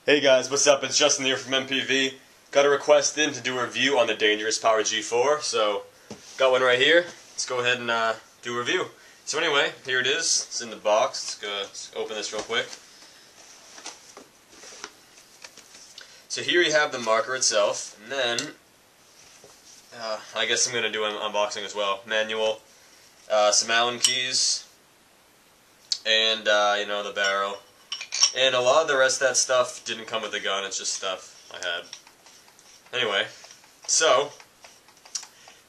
Hey guys, what's up? It's Justin here from MPV. Got a request in to do a review on the Dangerous Power G4, so got one right here. Let's go ahead and do a review. So anyway, here it is. It's in the box. Let's open this real quick. So here you have the marker itself, and then I guess I'm going to do an unboxing as well. Manual, some Allen keys, and you know, the barrel. And a lot of the rest of that stuff didn't come with the gun, it's just stuff I had. Anyway, so,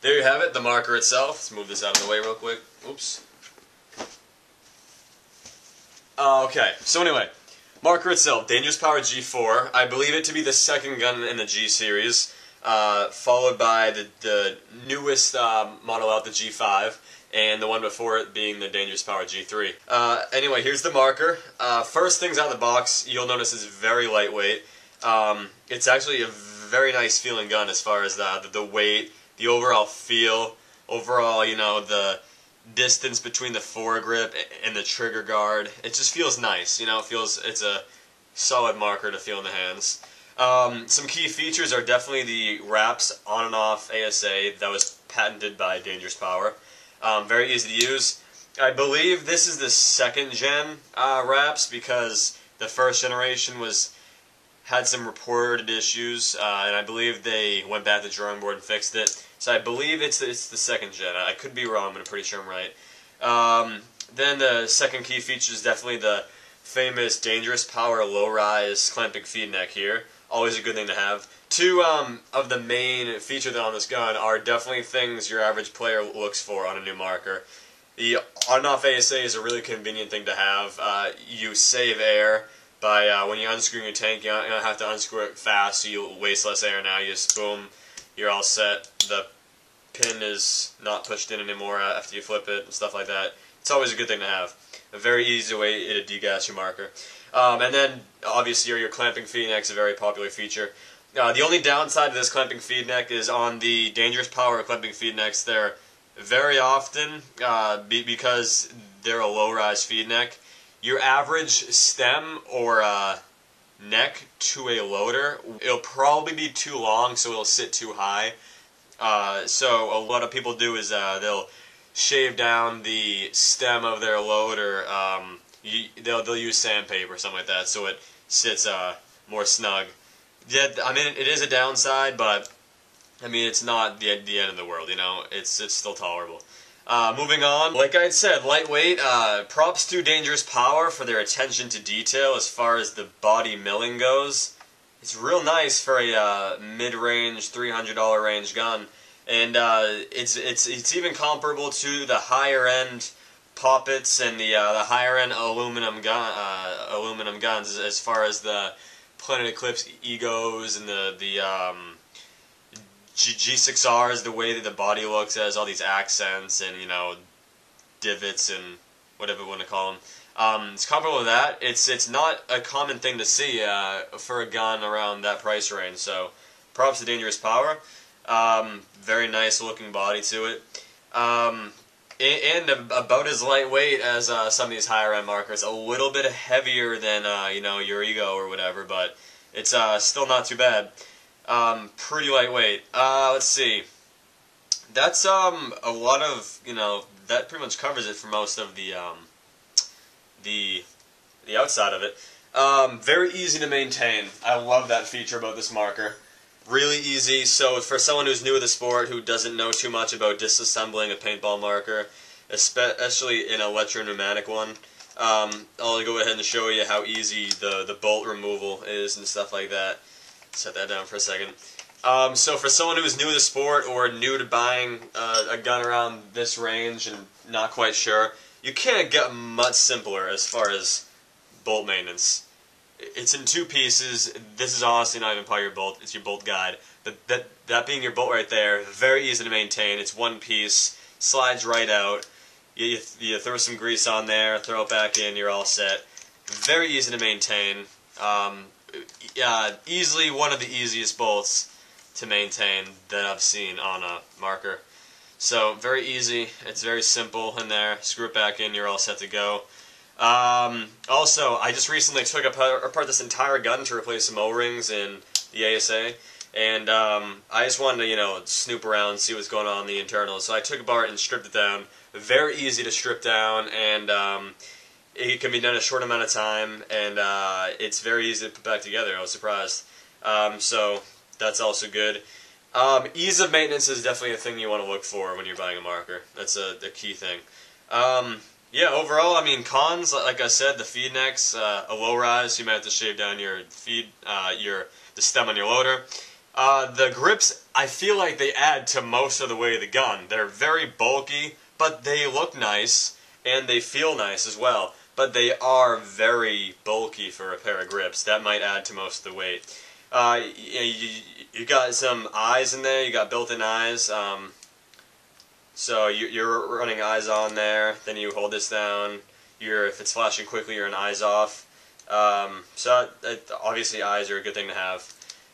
there you have it, the marker itself. Let's move this out of the way real quick. Oops. Okay, so anyway, marker itself, Dangerous Power G4. I believe it to be the second gun in the G series, followed by the newest model out, the G5. And the one before it being the Dangerous Power G3. Anyway, here's the marker. First things out of the box, you'll notice is very lightweight. It's actually a very nice feeling gun as far as the weight, the overall feel, overall, you know, the distance between the foregrip and the trigger guard. It just feels nice, you know, it's a solid marker to feel in the hands. Some key features are definitely the wraps on and off ASA that was patented by Dangerous Power. Very easy to use. I believe this is the second gen wraps because the first generation had some reported issues, and I believe they went back to the drawing board and fixed it. So I believe it's the second gen. I could be wrong, but I'm pretty sure I'm right. Then the second key feature is definitely the famous Dangerous Power low-rise clamping feed neck here. Always a good thing to have. Two of the main features on this gun are definitely things your average player looks for on a new marker. The on-off ASA is a really convenient thing to have. You save air by when you unscrew your tank, you don't have to unscrew it fast, so you waste less air now. You just boom, you're all set. The pin is not pushed in anymore after you flip it and stuff like that. It's always a good thing to have. A very easy way to degas your marker. And then, obviously, your clamping feed neck is a very popular feature. The only downside to this clamping feed neck is on the Dangerous Power clamping feed necks. They're very often, because they're a low-rise feed neck, your average stem or neck to a loader, it'll probably be too long, so it'll sit too high. So a lot of people do is they'll shave down the stem of their loader. They'll use sandpaper or something like that, so it sits more snug. Yeah, I mean, it is a downside, but I mean, it's not the end of the world. You know, it's still tolerable. Moving on, like I had said, lightweight. Props to Dangerous Power for their attention to detail as far as the body milling goes. It's real nice for a mid-range, $300 range gun, and it's even comparable to the higher-end poppets and the higher-end aluminum guns as far as the Planet Eclipse Egos and the G6Rs, the way that the body looks, has all these accents and, you know, divots and whatever you want to call them. It's comparable to that. It's not a common thing to see for a gun around that price range, so props to Dangerous Power. Very nice looking body to it. And about as lightweight as some of these higher end markers. A little bit heavier than you know, your Ego or whatever, but it's still not too bad. Pretty lightweight. Let's see. That's a lot of, you know, that pretty much covers it for most of the outside of it. Very easy to maintain. I love that feature about this marker. Really easy, so for someone who's new to the sport, who doesn't know too much about disassembling a paintball marker, especially an electro-pneumatic one, I'll go ahead and show you how easy the bolt removal is and stuff like that. Set that down for a second. So for someone who's new to the sport or new to buying a gun around this range and not quite sure, you can't get much simpler as far as bolt maintenance. It's in two pieces. This is honestly not even part of your bolt. It's your bolt guide. That being your bolt right there, very easy to maintain. It's one piece, slides right out. You throw some grease on there, throw it back in, you're all set. Very easy to maintain. Easily one of the easiest bolts to maintain that I've seen on a marker. So very easy. It's very simple in there. Screw it back in, you're all set to go. Also, I just recently took apart this entire gun to replace some O-rings in the ASA, and I just wanted to, you know, snoop around, see what's going on in the internals. So I took it apart and stripped it down. Very easy to strip down, and it can be done in a short amount of time, and it's very easy to put back together. I was surprised. So that's also good. Ease of maintenance is definitely a thing you want to look for when you're buying a marker. That's a key thing. Yeah, overall, I mean, cons, like I said, the feed necks, a low rise, you might have to shave down your feed, the stem on your loader. The grips, I feel like they add to most of the weight of the gun. They're very bulky, but they look nice, and they feel nice as well. But they are very bulky for a pair of grips. That might add to most of the weight. You got some eyes in there, you got built-in eyes. So you're running eyes on there, then you hold this down. If it's flashing quickly, you're in eyes off. So obviously eyes are a good thing to have.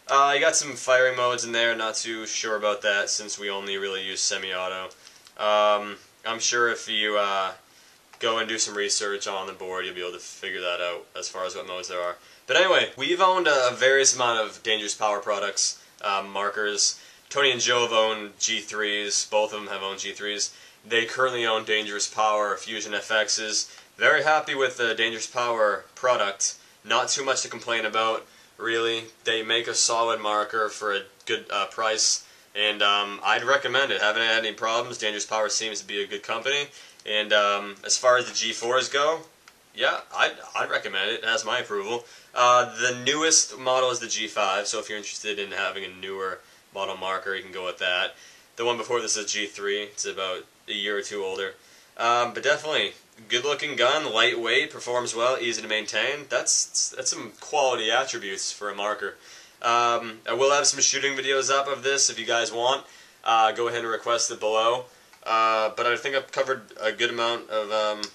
You got some firing modes in there, not too sure about that since we only really use semi-auto. I'm sure if you go and do some research on the board, you'll be able to figure that out as far as what modes there are. But anyway, we've owned a various amount of Dangerous Power products, markers. Tony and Joe have owned G3s, both of them have owned G3s. They currently own Dangerous Power Fusion FXs. Very happy with the Dangerous Power product. Not too much to complain about, really. They make a solid marker for a good price, and I'd recommend it. Haven't had any problems. Dangerous Power seems to be a good company. And as far as the G4s go, yeah, I'd recommend it. It has my approval. The newest model is the G5, so if you're interested in having a newer model marker, you can go with that. The one before this is G3. It's about a year or two older. But definitely, good-looking gun, lightweight, performs well, easy to maintain. That's some quality attributes for a marker. I will have some shooting videos up of this if you guys want. Go ahead and request it below. But I think I've covered a good amount of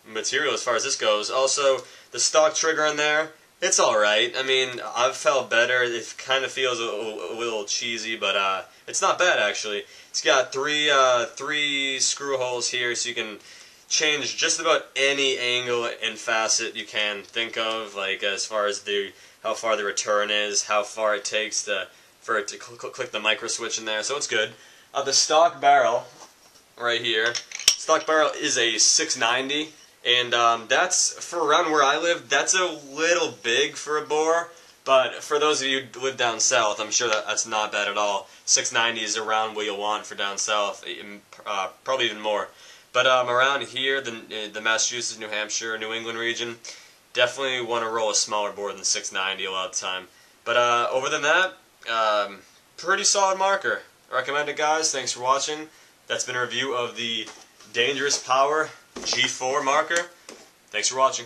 material as far as this goes. Also, the stock trigger in there, it's alright. I mean, I've felt better. It kind of feels a little cheesy, but it's not bad actually. It's got three screw holes here, so you can change just about any angle and facet you can think of, like as far as how far the return is, how far it takes for it to click the micro switch in there, so it's good. The stock barrel, right here, stock barrel is a 690, and that's, for around where I live, that's a little big for a bore, but for those of you who live down south, I'm sure that's not bad at all. 690 is around what you'll want for down south, probably even more. But around here, the Massachusetts, New Hampshire, New England region, definitely want to roll a smaller bore than 690 a lot of the time. But other than that, pretty solid marker. Recommend it, guys. Thanks for watching. That's been a review of the Dangerous Power G4 marker. Thanks for watching.